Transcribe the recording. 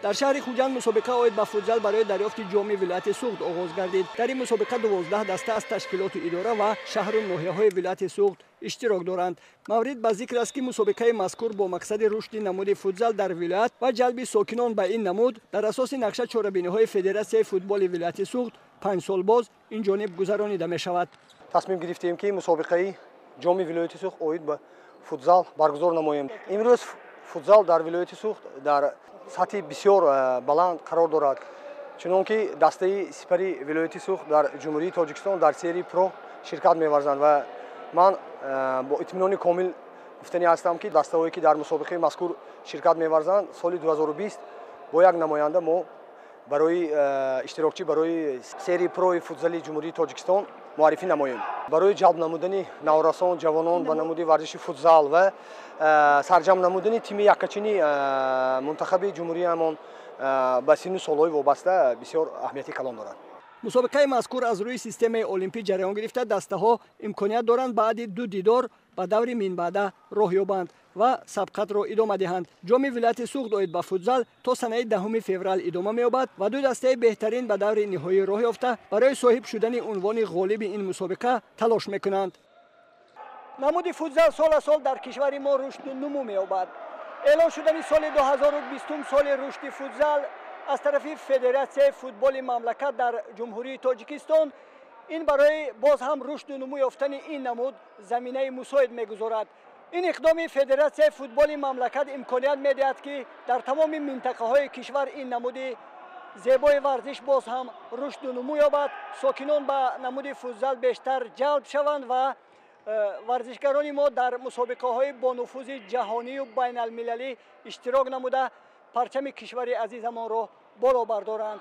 дар шаҳри хуҷанд мусобиқа оид ба футзал барои дарёфти ҷоми вилояти суғд оғоз гардид. дар ин мусобиқа 12 даста аз ташкилоту идора ва шаҳру ноҳияҳои вилояти суғд иштирок доранд. маврид ба зикр аст ки мусобиқаи мазкур бо мақсади рушди намуди футзал дар вилоят ва ҷалби сокинон ба ин намуд дар асоси нақша чорабиниҳои федератсияи футболи вилояти суғд 5 сол боз инҷониб гузаронида мешавад. тасмим гирифтем ки мусобиқаи ҷоми вилояти суғд оид ба футзал баргузор намоем. имрӯз футзал дар вилояти суғд дар сатҳи бисёр баланд қарор дорад, чунон ки дастаи сипари вилояти суғд дар ҷумҳурии Тоҷикистон дар серии про ширкат меварзанд ва ман бо итминони комил гуфтанӣ ҳастам ки дастаҳое ки дар мусобиқаи мазкур ширкат меварзанд соли 2020 бо як намоянда мо барои иштирокчӣ барои серии прои футзали ҷумҳурии Тоҷикистон муаррифӣ намоем. барои ҷалб намудани наврасон ҷавонон ба намуди варзиши футзал ва сарҷамъ намудани тими яккачини мунтахаби ҷумҳуриямон ба синну солҳои вобаста бисёр аҳамияти калон дорад. мусобиқаи мазкур аз рӯи системаи олимпӣ ҷараён гирифта дастаҳо имконият доранд баъди 2 дидор ба даври минбаъда роҳ ёбанд ва сабқатро идома диҳанд. ҷоми вилояти суғд оид ба футзал то санаи 10 феврал идома меёбад ва 2 дастаи беҳтарин ба даври ниҳоӣ роҳ ёфта барои соҳиб шудани унвони ғолиби ин мусобиқа талош мекунанд. намуди футзал сол дар кишвари мо рушду нумӯ меёбад. эълон шудани соли 2020 соли рушди футзал аз тарафи федератсияи футболи мамлакат дар ҷумҳурии Тоҷикистон ин барои боз ҳам рушду нумӯ ёфтани ин намуд заминаи мусоид мегузорад. ин иқдоми федератсияи футболи мамлакат имконият медиҳад ки дар тамоми минтақаҳои кишвар ин намуди зебои варзиш боз ҳам рушду нумӯ ёбад, сокинон ба намуди футзал бештар ҷалб шаванд ва варзишгарони мо дар мусобиқаҳои бонуфузи ҷаҳонию байналмилалӣ иштирок намуда парчами кишвари азизамонро боло бардоранд.